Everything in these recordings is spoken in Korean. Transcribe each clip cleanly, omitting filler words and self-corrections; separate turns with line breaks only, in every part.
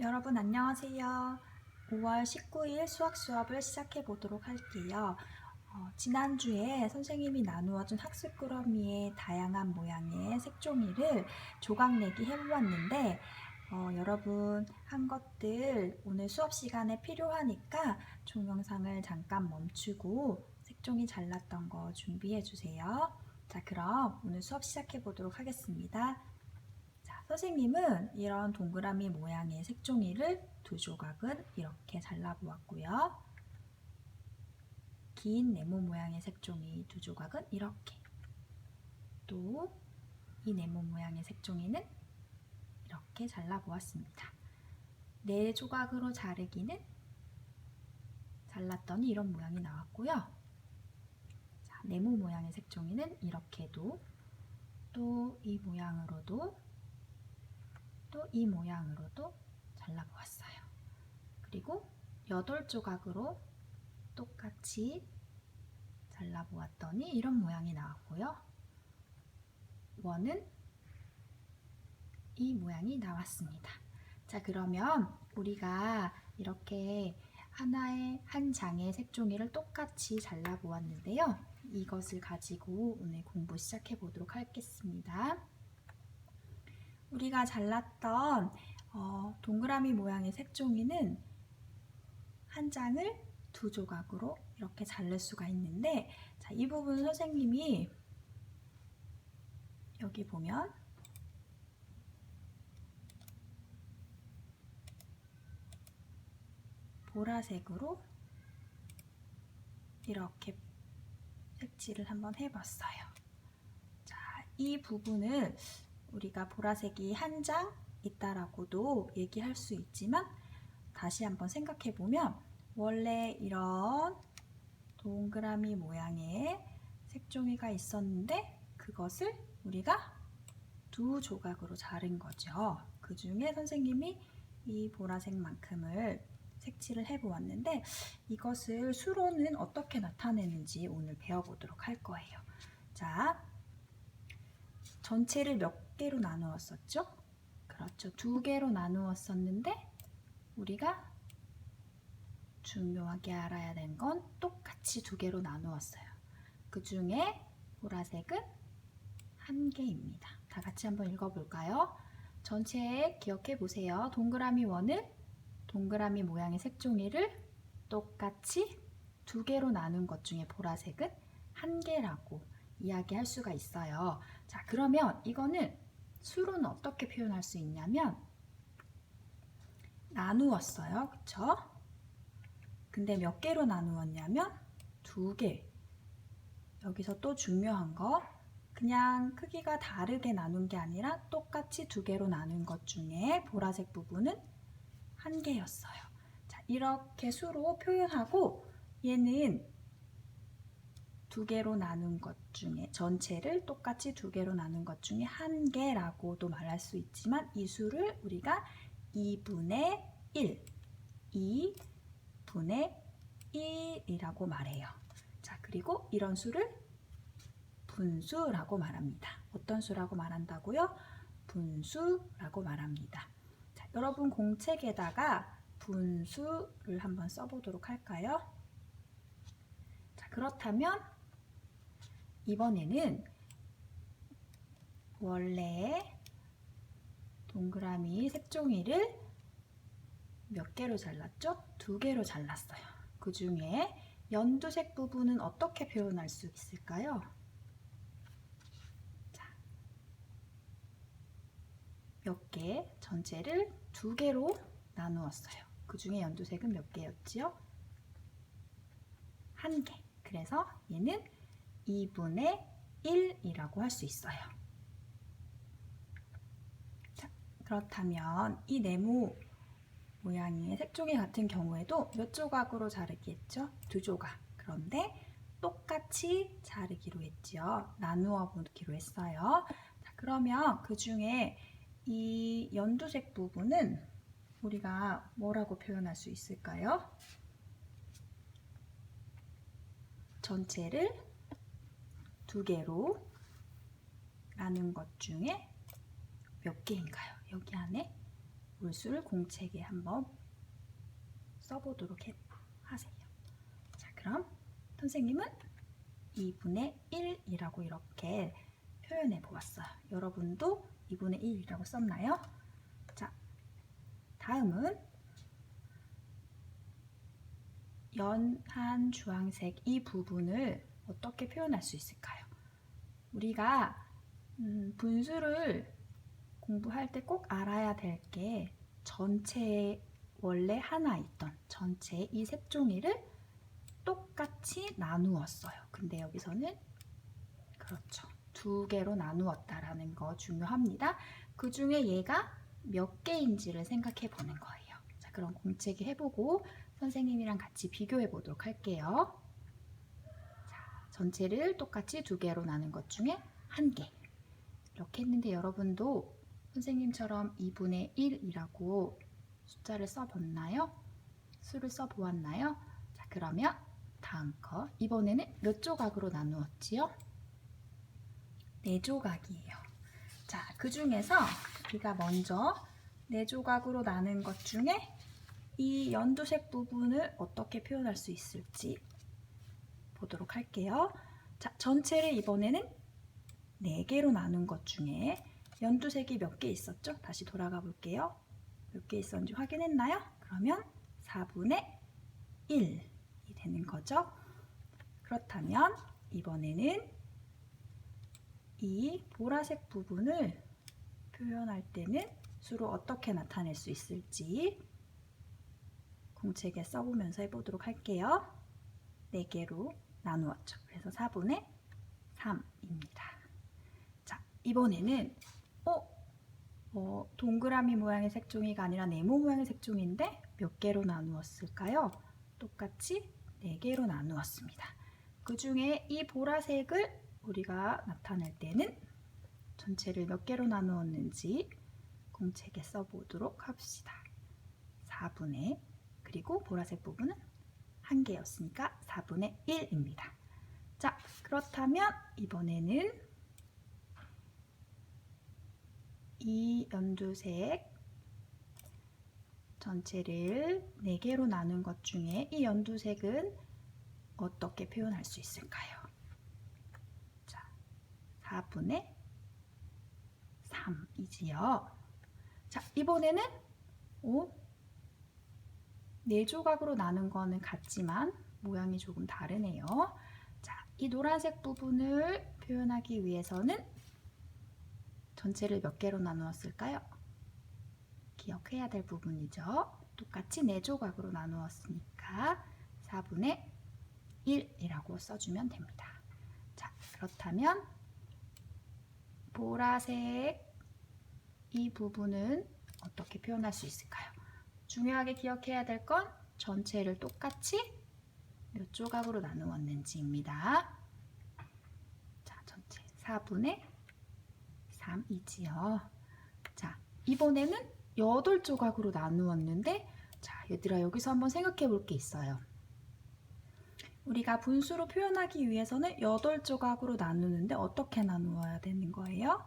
여러분 안녕하세요. 5월 19일 수학을 시작해 보도록 할게요. 지난주에 선생님이 나누어준 학습 꾸러미의 다양한 모양의 색종이를 조각내기 해보았는데 여러분 한 것들 오늘 수업 시간에 필요하니까 동영상을 잠깐 멈추고 색종이 잘랐던 거 준비해 주세요. 자, 그럼 오늘 수업 시작해 보도록 하겠습니다. 선생님은 이런 동그라미 모양의 색종이를 두 조각을 이렇게 잘라보았고요. 긴 네모 모양의 색종이 두 조각은 이렇게, 또 이 네모 모양의 색종이는 이렇게 잘라보았습니다. 네 조각으로 자르기는 잘랐더니 이런 모양이 나왔고요. 자, 네모 모양의 색종이는 이렇게도, 또 이 모양으로도, 또 이 모양으로도 잘라보았어요. 그리고 8조각으로 똑같이 잘라보았더니 이런 모양이 나왔고요. 원은 이 모양이 나왔습니다. 자, 그러면 우리가 이렇게 한 장의 색종이를 똑같이 잘라보았는데요. 이것을 가지고 오늘 공부 시작해 보도록 하겠습니다. 우리가 잘랐던 동그라미 모양의 색종이는 한 장을 두 조각으로 이렇게 자를 수가 있는데, 자, 이 부분 선생님이 여기 보면 보라색으로 이렇게 색칠을 한번 해봤어요. 자, 이 부분을 우리가 보라색이 한 장 있다라고도 얘기할 수 있지만, 다시 한번 생각해 보면 원래 이런 동그라미 모양의 색종이가 있었는데 그것을 우리가 두 조각으로 자른 거죠. 그 중에 선생님이 이 보라색만큼을 색칠을 해보았는데, 이것을 수로는 어떻게 나타내는지 오늘 배워보도록 할 거예요. 자, 전체를 몇 개로 나누었었죠? 그렇죠. 두 개로 나누었었는데 우리가 중요하게 알아야 되는 건 똑같이 두 개로 나누었어요. 그 중에 보라색은 한 개입니다. 다 같이 한번 읽어볼까요? 전체 기억해 보세요. 동그라미 원을 동그라미 모양의 색종이를 똑같이 두 개로 나눈 것 중에 보라색은 한 개라고 이야기할 수가 있어요. 자, 그러면 이거는 수로는 어떻게 표현할 수 있냐면 나누었어요. 그쵸? 근데 몇 개로 나누었냐면 두 개. 여기서 또 중요한 거, 그냥 크기가 다르게 나눈 게 아니라 똑같이 두 개로 나눈 것 중에 보라색 부분은 한 개였어요. 자, 이렇게 수로 표현하고, 얘는 두 개로 나눈 것 중에 전체를 똑같이 두 개로 나눈 것 중에 한 개라고도 말할 수 있지만, 이 수를 우리가 2분의 1, 2분의 1이라고 말해요. 자, 그리고 이런 수를 분수라고 말합니다. 어떤 수라고 말한다고요? 분수라고 말합니다. 자, 여러분 공책에다가 분수를 한번 써보도록 할까요? 자, 그렇다면 이번에는 원래 동그라미 색종이를 몇 개로 잘랐죠? 두 개로 잘랐어요. 그 중에 연두색 부분은 어떻게 표현할 수 있을까요? 자, 몇 개, 전체를 두 개로 나누었어요. 그 중에 연두색은 몇 개였지요? 한 개. 그래서 얘는 2분의 1이라고 할 수 있어요. 자, 그렇다면 이 네모 모양의 색종이 같은 경우에도 몇 조각으로 자르기 했죠? 두 조각. 그런데 똑같이 자르기로 했지요. 나누어 보기로 했어요. 자, 그러면 그 중에 이 연두색 부분은 우리가 뭐라고 표현할 수 있을까요? 전체를 두 개로 나눈 것 중에 몇 개인가요? 여기 안에 올수를 공책에 한번 써보도록 하세요. 자, 그럼 선생님은 2분의 1이라고 이렇게 표현해 보았어요. 여러분도 2분의 1이라고 썼나요? 자, 다음은 연한 주황색 이 부분을 어떻게 표현할 수 있을까요? 우리가 분수를 공부할 때 꼭 알아야 될 게 전체에 원래 하나 있던 전체의 이 색종이를 똑같이 나누었어요. 근데 여기서는 그렇죠. 2개로 나누었다라는 거 중요합니다. 그 중에 얘가 몇 개인지를 생각해 보는 거예요. 자, 그럼 공책에 해보고 선생님이랑 같이 비교해 보도록 할게요. 자, 전체를 똑같이 2개로 나눈 것 중에 1개. 이렇게 했는데 여러분도 선생님처럼 2분의 1이라고 숫자를 써봤나요? 수를 써보았나요? 자, 그러면 다음 거. 이번에는 몇 조각으로 나누었지요? 4조각이에요. 자, 그 중에서 우리가 먼저 4조각으로 나눈 것 중에 이 연두색 부분을 어떻게 표현할 수 있을지 보도록 할게요. 자, 전체를 이번에는 4개로 나눈 것 중에 연두색이 몇 개 있었죠? 다시 돌아가 볼게요. 몇 개 있었는지 확인했나요? 그러면 4분의 1이 되는 거죠. 그렇다면 이번에는 이 보라색 부분을 표현할 때는 수로 어떻게 나타낼 수 있을지 공책에 써보면서 해보도록 할게요. 4개로 나누었죠. 그래서 4분의 3입니다. 자, 이번에는 동그라미 모양의 색종이가 아니라 네모 모양의 색종이인데 몇 개로 나누었을까요? 똑같이 4개로 나누었습니다. 그 중에 이 보라색을 우리가 나타낼 때는 전체를 몇 개로 나누었는지 공책에 써보도록 합시다. 4분의 그리고 보라색 부분은 1개였으니까 4분의 1입니다. 자, 그렇다면 이번에는 이 연두색 전체를 4개로 나눈 것 중에 이 연두색은 어떻게 표현할 수 있을까요? 자, 4분의 3이지요. 자, 이번에는 4조각으로 나눈 거는 같지만 모양이 조금 다르네요. 자, 이 노란색 부분을 표현하기 위해서는 전체를 몇 개로 나누었을까요? 기억해야 될 부분이죠. 똑같이 4조각으로 나누었으니까 4분의 1이라고 써주면 됩니다. 자, 그렇다면 보라색 이 부분은 어떻게 표현할 수 있을까요? 중요하게 기억해야 될 건 전체를 똑같이 몇 조각으로 나누었는지입니다. 자, 전체 4분의 3이지요. 자, 이번에는 8조각으로 나누었는데 자, 얘들아 여기서 한번 생각해 볼 게 있어요. 우리가 분수로 표현하기 위해서는 8조각으로 나누는데 어떻게 나누어야 되는 거예요?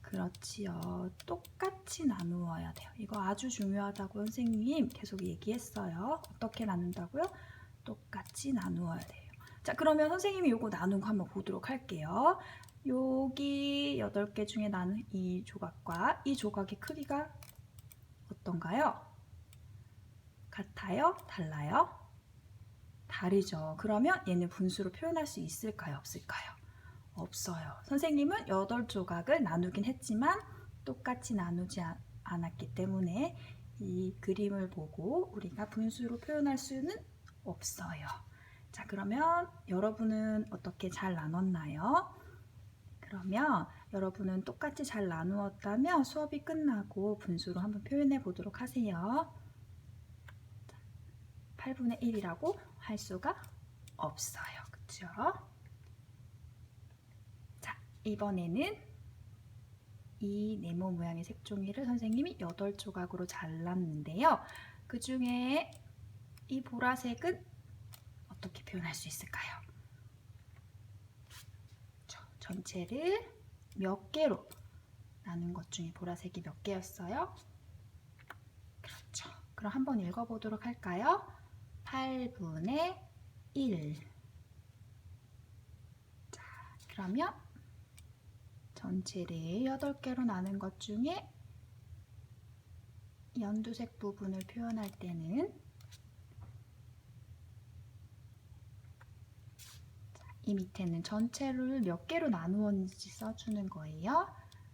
그렇지요. 똑같이 나누어야 돼요. 이거 아주 중요하다고 선생님 계속 얘기했어요. 어떻게 나눈다고요? 똑같이 나누어야 돼요. 자, 그러면 선생님이 이거 나눈 거 한번 보도록 할게요. 여기 8개 중에 나눈 이 조각과 이 조각의 크기가 어떤가요? 같아요? 달라요? 다르죠. 그러면 얘는 분수로 표현할 수 있을까요? 없을까요? 없어요. 선생님은 8조각을 나누긴 했지만 똑같이 나누지 않았기 때문에 이 그림을 보고 우리가 분수로 표현할 수는 없어요. 자, 그러면 여러분은 어떻게 잘 나눴나요? 그러면 여러분은 똑같이 잘 나누었다면 수업이 끝나고 분수로 한번 표현해 보도록 하세요. 8분의 1이라고 할 수가 없어요. 그쵸? 자, 이번에는 이 네모 모양의 색종이를 선생님이 8조각으로 잘랐는데요. 그 중에 이 보라색은 어떻게 표현할 수 있을까요? 전체를 몇 개로 나눈 것 중에 보라색이 몇 개였어요? 그럼 한번 읽어보도록 할까요? 8분의 1. 자, 그러면 전체를 8개로 나눈 것 중에 연두색 부분을 표현할 때는 이 밑에는 전체를 몇 개로 나누었는지 써주는 거예요.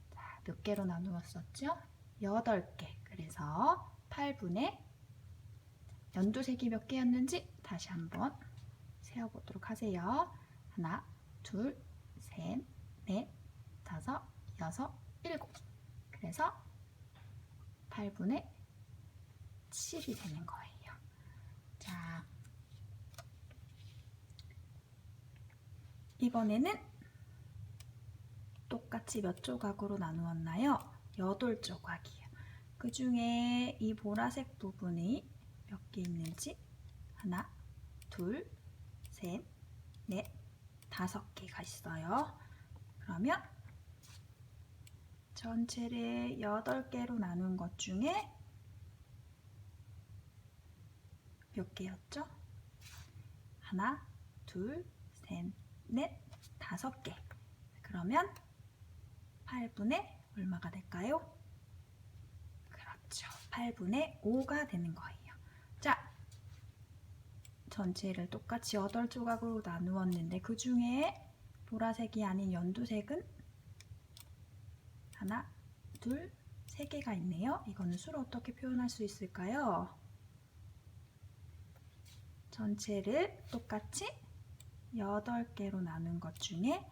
자, 몇 개로 나누었었죠? 8개. 그래서 8분의 연두색이 몇 개였는지 다시 한번 세어보도록 하세요. 하나, 둘, 셋, 넷, 다섯, 여섯, 일곱. 그래서 8분의 7이 되는 거예요. 자, 이번에는 똑같이 몇 조각으로 나누었나요? 8조각이에요. 그 중에 이 보라색 부분이 몇 개 있는지 하나, 둘, 셋, 넷, 5개가 있어요. 그러면 전체를 8개로 나눈 것 중에 몇 개였죠? 하나, 둘, 셋, 넷, 5개. 그러면 8분의 얼마가 될까요? 그렇죠. 8분의 5가 되는 거예요. 자, 전체를 똑같이 8조각으로 나누었는데 그 중에 보라색이 아닌 연두색은 하나, 둘, 3개가 있네요. 이거는 수로 어떻게 표현할 수 있을까요? 전체를 똑같이 8개로 나눈 것 중에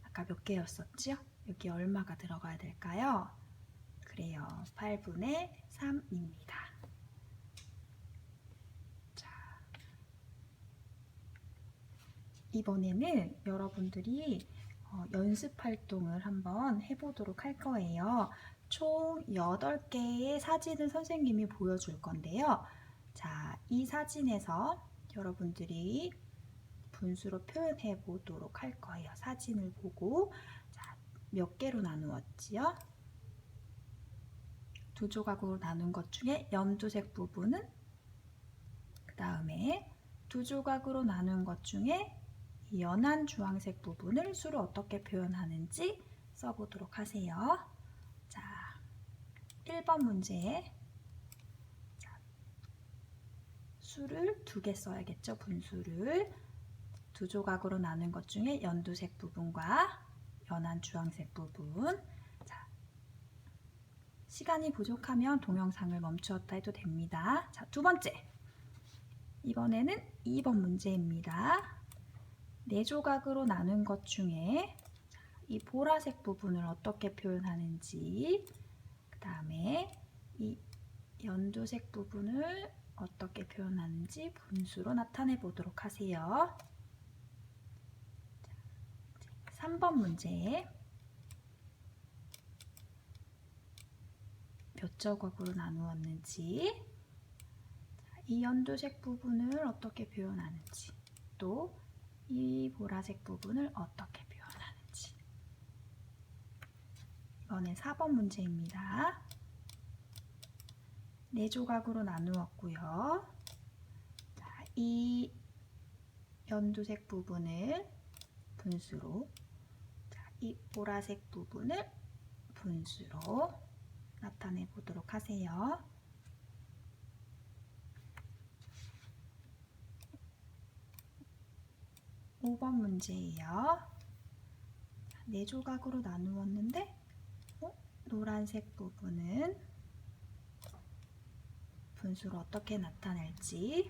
아까 몇 개였었죠? 여기 얼마가 들어가야 될까요? 그래요. 8분의 3입니다. 자, 이번에는 여러분들이 연습 활동을 한번 해보도록 할 거예요. 총 8개의 사진을 선생님이 보여줄 건데요. 자, 이 사진에서 여러분들이 분수로 표현해 보도록 할 거예요. 사진을 보고 자, 몇 개로 나누었지요? 2조각으로 나눈 것 중에 연두색 부분은 그 다음에 2조각으로 나눈 것 중에 연한 주황색 부분을 수로 어떻게 표현하는지 써보도록 하세요. 자, 1번 문제 수를 2개 써야겠죠. 분수를 2조각으로 나눈 것 중에 연두색 부분과 연한 주황색 부분. 자, 시간이 부족하면 동영상을 멈추었다 해도 됩니다. 자, 2번째. 이번에는 2번 문제입니다. 4조각으로 나눈 것 중에 이 보라색 부분을 어떻게 표현하는지, 그 다음에 이 연두색 부분을 어떻게 표현하는지 분수로 나타내 보도록 하세요. 3번 문제. 몇 조각으로 나누었는지, 이 연두색 부분을 어떻게 표현하는지, 또 이 보라색 부분을 어떻게 표현하는지. 이번엔 4번 문제입니다. 4조각으로 나누었고요. 자, 이 연두색 부분을 분수로, 자, 이 보라색 부분을 분수로 나타내 보도록 하세요. 5번 문제예요. 4조각으로 나누었는데 노란색 부분은 분수로 어떻게 나타낼지,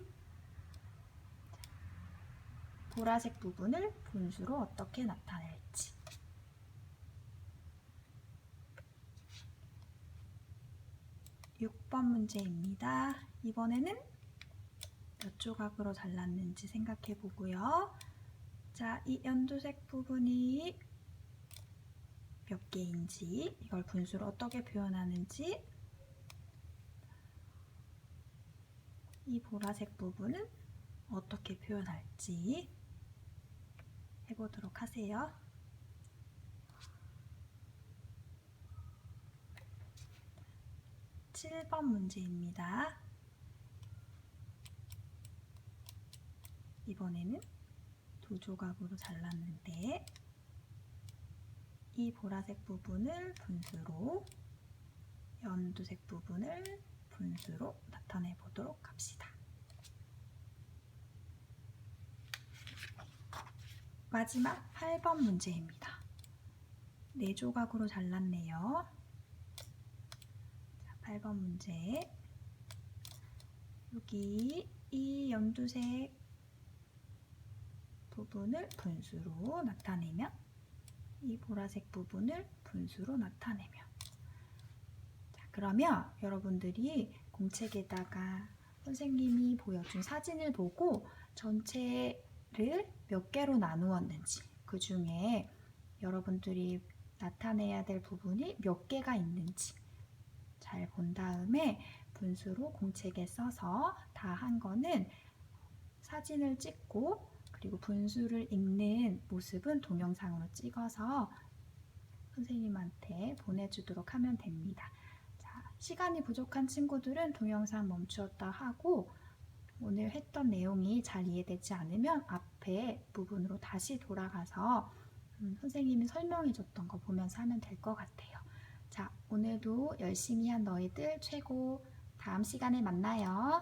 보라색 부분을 분수로 어떻게 나타낼지. 6번 문제입니다. 이번에는 몇 조각으로 잘랐는지 생각해 보고요. 자, 이 연두색 부분이 몇 개인지, 이걸 분수로 어떻게 표현하는지, 이 보라색 부분은 어떻게 표현할지 해보도록 하세요. 7번 문제입니다. 이번에는 2조각으로 잘랐는데 이 보라색 부분을 분수로, 연두색 부분을 분수로 나타내 보도록 합시다. 마지막 8번 문제입니다. 4조각으로 잘랐네요. 자, 8번 문제. 여기 이 연두색 부분을 분수로 나타내면, 이 보라색 부분을 분수로 나타내면. 자, 그러면 여러분들이 공책에다가 선생님이 보여준 사진을 보고 전체를 몇 개로 나누었는지, 그 중에 여러분들이 나타내야 될 부분이 몇 개가 있는지 잘 본 다음에 분수로 공책에 써서 다 한 거는 사진을 찍고, 그리고 분수를 읽는 모습은 동영상으로 찍어서 선생님한테 보내주도록 하면 됩니다. 자, 시간이 부족한 친구들은 동영상 멈추었다 하고, 오늘 했던 내용이 잘 이해되지 않으면 앞에 부분으로 다시 돌아가서 선생님이 설명해줬던 거 보면서 하면 될 것 같아요. 자, 오늘도 열심히 한 너희들 최고. 다음 시간에 만나요.